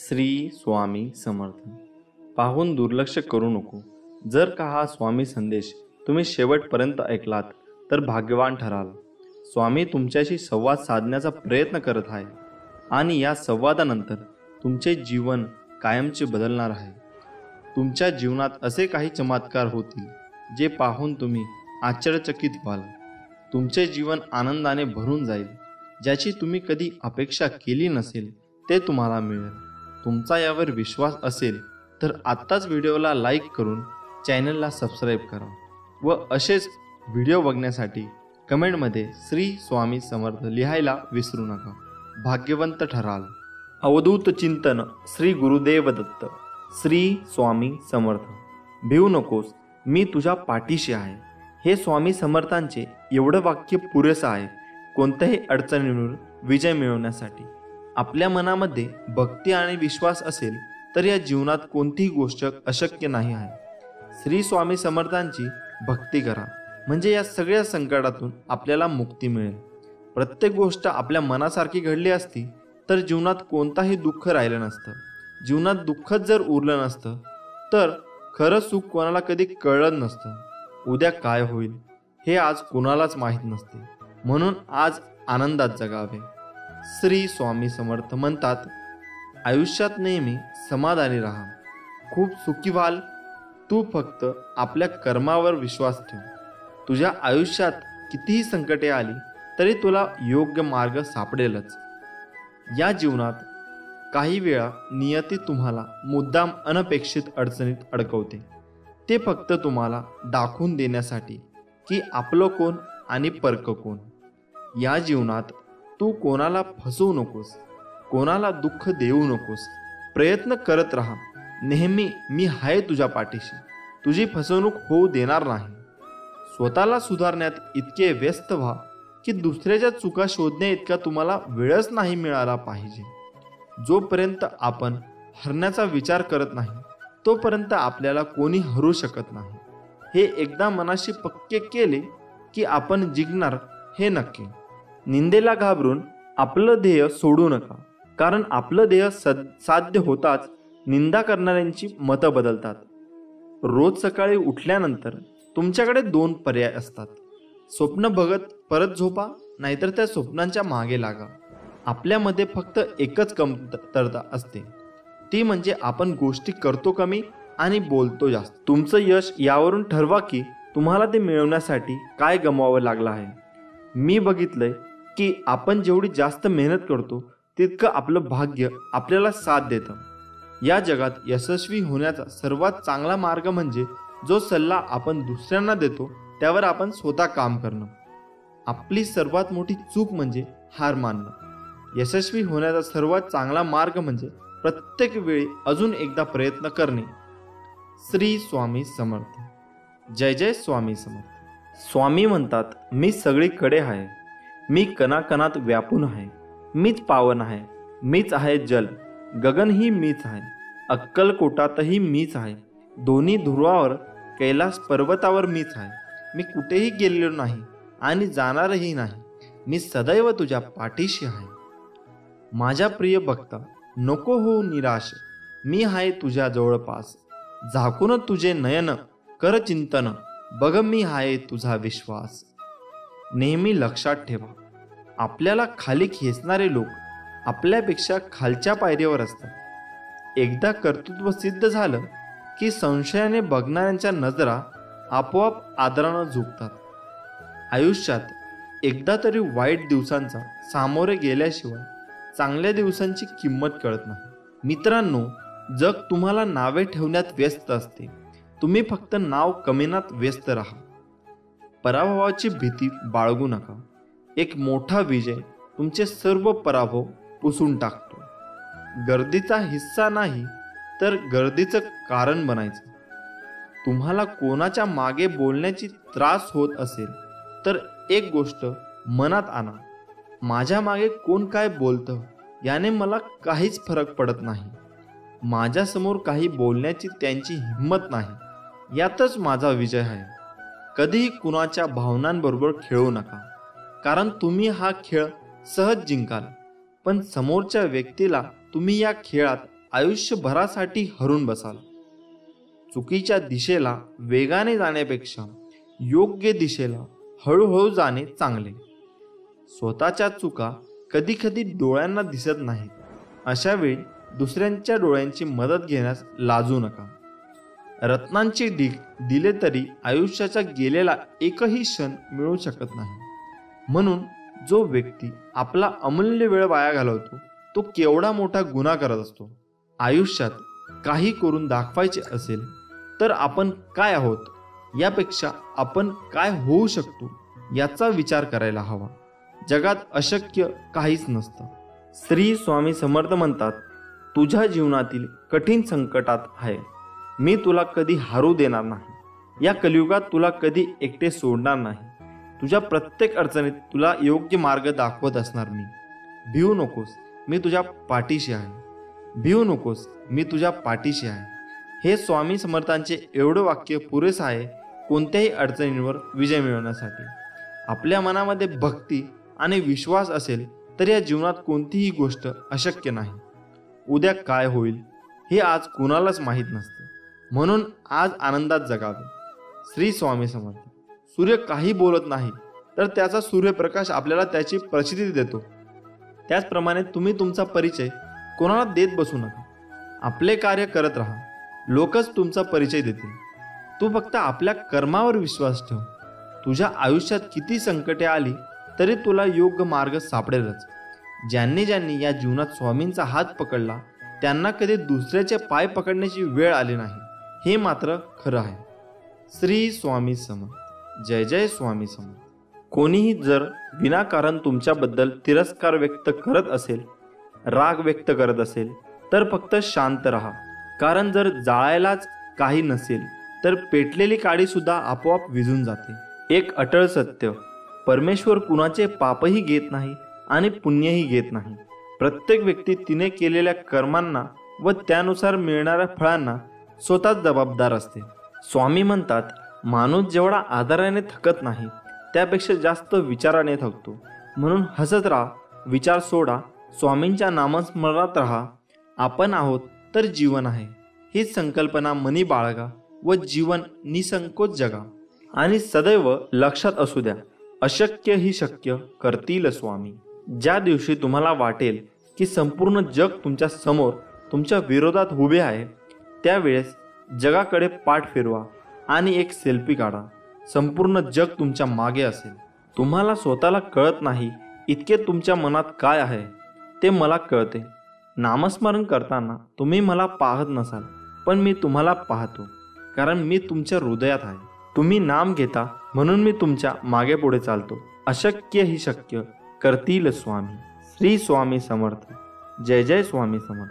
श्री स्वामी समर्थ. पाहून दुर्लक्ष करू नको. जर का हा स्वामी संदेश तुम्ही शेवटपर्यंत ऐकलात तर भाग्यवान ठराल. स्वामी तुमच्याशी संवाद साधण्याचा प्रयत्न करत आहे आणि या संवादानंतर तुमचे जीवन कायमचे बदलणार आहे. तुमच्या जीवनात असे काही चमत्कार होतील जे पाहून तुम्ही आश्चर्यचकित व्हाल. तुमचे जीवन आनंदाने भरून जाईल. ज्याची तुम्ही कधी अपेक्षा केली नसेल ते तुम्हाला मिळेल. तुमचा यावर विश्वास असेल तर आत्ताच व्हिडिओला लाईक करून चॅनलला सबस्क्राईब करा व असेच व्हिडिओ बघण्यासाठी कमेंटमध्ये श्री स्वामी समर्थ लिहायला विसरू नका. भाग्यवंत ठराल. अवधूत चिंतन श्री गुरुदेव दत्त. श्री स्वामी समर्थ. भिवू नकोस, मी तुझ्या पाठीशी आहे. हे स्वामी समर्थांचे एवढं वाक्य पुरेसं आहे कोणत्याही अडचणींवर विजय मिळवण्यासाठी. आपल्या मनामध्ये भक्ती आणि विश्वास असेल तर या जीवनात कोणतीही गोष्ट अशक्य नाही आहे. श्री स्वामी समर्थांची भक्ती करा म्हणजे या सगळ्या संकटातून आपल्याला मुक्ती मिळेल. प्रत्येक गोष्ट आपल्या मनासारखी घडली असती तर जीवनात कोणताही दुःख राहिलं नसतं. जीवनात दुःखच जर उरलं नसतं तर खरं सुख कोणाला कधी कळलं नसतं. उद्या काय होईल हे आज कोणालाच माहीत नसते. म्हणून आज आनंदात जगावे. श्री स्वामी समर्थ म्हणतात, आयुष्यात नेहमी समाधानी राहा, खूप सुखी व्हाल. तू फक्त आपल्या कर्मावर विश्वास ठेव. तुझ्या आयुष्यात कितीही संकटे आली तरी तुला योग्य मार्ग सापडेलच. या जीवनात काही वेळा नियती तुम्हाला मुद्दाम अनपेक्षित अडचणीत अडकवते. ते फक्त तुम्हाला दाखवून देण्यासाठी की आपलं कोण आणि परक कोण. या जीवनात तू कोणाला फसवू नकोस, कोणाला दुःख देऊ नकोस. प्रयत्न करत राहा. नेहमी मी आहे तुझ्या पाठीशी. तुझी फसवणूक होऊ देणार नाही. स्वतःला सुधारण्यात इतके व्यस्त व्हा की दुसऱ्याच्या चुका शोधण्या इतका तुम्हाला वेळच नाही मिळाला पाहिजे. जोपर्यंत आपण हरण्याचा विचार करत नाही तोपर्यंत आपल्याला कोणी हरू शकत नाही. हे एकदा मनाशी पक्के केले की आपण जिंकणार हे नक्की. निंदेला घाबरून आपलं ध्येय सोडू नका, कारण आपलं ध्येय साध्य होताच निंदा करणाऱ्यांची मतं बदलतात. रोज सकाळी उठल्यानंतर तुमच्याकडे 2 पर्याय असतात. स्वप्न बघत परत झोपा, नाहीतर त्या स्वप्नांच्या मागे लागा. आपल्यामध्ये फक्त एकच कमतरता असते, ती म्हणजे आपण गोष्टी करतो कमी आणि बोलतो जास्त. तुमचं यश यावरून ठरवा की तुम्हाला ते मिळवण्यासाठी काय गमवावं लागलं आहे. मी बघितलंय की आपण जेवढी जास्त मेहनत करतो तितकं आपलं भाग्य आपल्याला साथ देतं. या जगात यशस्वी होण्याचा सर्वात चांगला मार्ग म्हणजे जो सल्ला आपण दुसऱ्यांना देतो त्यावर आपण स्वतः काम करणं. आपली सर्वात मोठी चूक म्हणजे हार मानणं. यशस्वी होण्याचा सर्वात चांगला मार्ग म्हणजे प्रत्येक वेळी अजून एकदा प्रयत्न करणे. श्री स्वामी समर्थ. जय जय स्वामी समर्थ. स्वामी म्हणतात, मी सगळीकडे आहे. मी कणाकणात व्यापून आहे. मीच पावन आहे. मीच आहे जल. गगनही मीच आहे. अक्कलकोटातही मीच आहे. दोन्ही ध्रुवावर कैलास पर्वतावर मीच आहे. मी कुठेही गेलेलो नाही आणि जाणारही नाही. मी सदैव तुझ्या पाठीशी आहे. माझ्या प्रिय भक्ता, नको होऊ निराश. मी आहे तुझ्या जवळपास. झाकून तुझे नयन कर चिंतन. बघ मी आहे तुझा विश्वास. नेहमी लक्षात ठेवा, आपल्याला खाली खेचणारे लोक आपल्यापेक्षा खालच्या पायरीवर असतात. एकदा कर्तृत्व सिद्ध झालं की संशयाने बघणाऱ्यांच्या नजरा आपोआप आदरानं झुकतात. आयुष्यात एकदा तरी वाईट दिवसांचा सामोरे गेल्याशिवाय चांगल्या दिवसांची किंमत कळत नाही. मित्रांनो, जग तुम्हाला नावे ठेवण्यात व्यस्त असते. तुम्ही फक्त नाव कमविण्यात व्यस्त राहा. पराभवाची भीती बाळगू नका. एक मोठा विजय तुमचे सर्व पराभव पुसून टाकतो. गर्दीचा हिस्सा नाही तर गर्दीचं कारण बनायचं. तुम्हाला कोणाच्या मागे बोलण्याची त्रास होत असेल तर एक गोष्ट मनात आणा, माझ्या मागे कोण काय बोलतं याने मला काहीच फरक पडत नाही. माझ्यासमोर काही बोलण्याची त्यांची हिंमत नाही, यातच माझा विजय आहे. कधीही कुणाच्या भावनांबरोबर खेळू नका, कारण तुम्ही हा खेळ सहज जिंकाल, पण समोरच्या व्यक्तीला तुम्ही या खेळात आयुष्यभरासाठी हरून बसाल. चुकीच्या दिशेला वेगाने जाण्यापेक्षा योग्य दिशेला हळूहळू जाणे चांगले. स्वतःच्या चुका कधी कधी डोळ्यांना दिसत नाहीत. अशा वेळी दुसऱ्यांच्या डोळ्यांची मदत घेण्यास लाजू नका. रत्नांचे ढीग दिले तरी आयुष्याचा गेलेला एकही क्षण मिळू शकत नाही. म्हणून जो व्यक्ती आपला अमूल्य वेळ वाया घालवतो तो केवढा मोठा गुन्हा करत असतो. आयुष्यात काही करून दाखवायचे असेल तर आपण काय आहोत यापेक्षा आपण काय होऊ शकतो याचा विचार करायला हवा. जगात अशक्य काहीच नसतं. श्री स्वामी समर्थ म्हणतात, तुझ्या जीवनातील कठीण संकटात आहे मी तुला कधी हारू देणार नाही. या कलियुगात तुला कधी एकटे सोडणार नाही. तुझ्या प्रत्येक अडचणीत तुला योग्य मार्ग दाखवत असणार मी. भिवू नकोस, मी तुझ्या पाठीशी आहे. भिवू नकोस, मी तुझ्या पाठीशी आहे. हे स्वामी समर्थांचे एवढं वाक्य पुरेसं आहे कोणत्याही अडचणींवर विजय मिळवण्यासाठी. आपल्या मनामध्ये भक्ती आणि विश्वास असेल तर या जीवनात कोणतीही गोष्ट अशक्य नाही. उद्या काय होईल हे आज कुणालाच माहीत नसते. म्हणून आज आनंदात जगावे. श्री स्वामी समर्थ. सूर्य काही बोलत नाही तर त्याचा सूर्यप्रकाश आपल्याला त्याची प्रचिती देतो. त्याचप्रमाणे तुम्ही तुमचा परिचय कोणाला देत बसू नका. आपले कार्य करत राहा, लोकच तुमचा परिचय देतील. तू फक्त आपल्या कर्मावर विश्वास ठेव. तुझ्या आयुष्यात किती संकटे आली तरी तुला योग्य मार्ग सापडेलच. ज्यांनी ज्यांनी या जीवनात स्वामींचा हात पकडला त्यांना कधी दुसऱ्याचे पाय पकडण्याची वेळ आली नाही, हे मात्र खरं आहे. श्री स्वामी समर्थ. जय जय स्वामी समर्थ. कोणीही जर विनाकारण तुमच्याबद्दल तिरस्कार व्यक्त करत असेल, राग व्यक्त करत असेल तर फक्त शांत राहा. कारण जर जाळायलाच काही नसेल तर पेटलेली काडी सुद्धा आपोआप विझून जाते. एक अटळ सत्य, परमेश्वर कुणाचे पापही घेत नाही आणि पुण्यही घेत नाही. प्रत्येक व्यक्ती तिने केलेल्या कर्मांना व त्यानुसार मिळणाऱ्या फळांना स्वतःच जबाबदार असते. स्वामी म्हणतात, माणूस जेवढा आदराने थकत नाही त्यापेक्षा जास्त विचाराने थकतो. म्हणून हसत राहा, विचार सोडा, स्वामींच्या नामस्मरणात राहा. आपण आहोत तर जीवन आहे हीच संकल्पना मनी बाळगा व जीवन निसंकोच जगा. आणि सदैव लक्षात असू द्या, अशक्य ही शक्य करतील स्वामी. ज्या दिवशी तुम्हाला वाटेल की संपूर्ण जग तुमच्या समोर तुमच्या विरोधात उभे आहे त्यावेळेस जगाकडे पाठ फिरवा आणि एक सेल्फी काढा. संपूर्ण जग तुमच्या मागे असेल. तुम्हाला स्वतःला कळत नाही इतके तुमच्या मनात काय आहे ते मला कळते. नामस्मरण करताना तुम्ही मला पाहत नसाल पण मी तुम्हाला पाहतो, कारण मी तुमच्या हृदयात आहे. तुम्ही नाम घेता म्हणून मी तुमच्या मागे पुढे चालतो. अशक्य ही शक्य करतील स्वामी. श्री स्वामी समर्थ. जय जय स्वामी समर्थ.